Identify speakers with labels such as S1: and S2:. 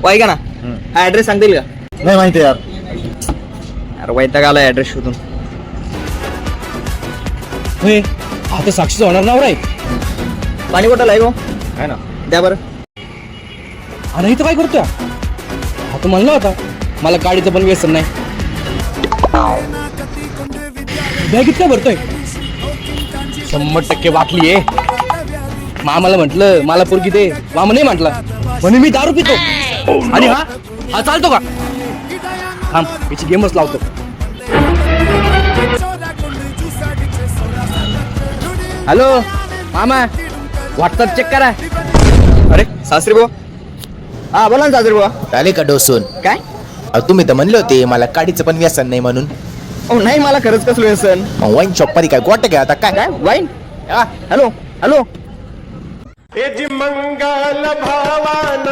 S1: ऐका ना, हा ऍड्रेस सांगता येईल का?
S2: नाही माहिती यार.
S1: अरे वैताग आला ऍड्रेस शोधून.
S3: होय, हा तर साक्षीचा होणार नवरा आहे.
S1: पाणी बॉटल आहे गो,
S2: आहे ना.
S1: द्या बरं.
S3: अरे इथं काय करतोय हा? तो म्हणला होता मला गाडीचं पण व्यसन नाही. बॅगीत काय भरतोय? 100% बाटली आहे. मामाला म्हटलं मला पोरगी दे, मामा नाही म्हटला म्हणे मी दारू पितो. आणि हा चालतो का? थांब याची गेमच लावतो. हॅलो मामा, व्हॉट्सअप चेक करा.
S1: अरे सासरी बुवा, हा बोला ना सासरी बुवा.
S4: आले का डोसून?
S1: काय?
S4: तुम्ही तर म्हणले होते मला काडीचं पण व्यसन नाही म्हणून.
S1: नाही मला खरंच कसलं व्यसन.
S4: वाईन शॉप मध्ये काय गोट घ्या आता काय?
S1: काय वाईन? Hello hello.
S5: मंगल भावान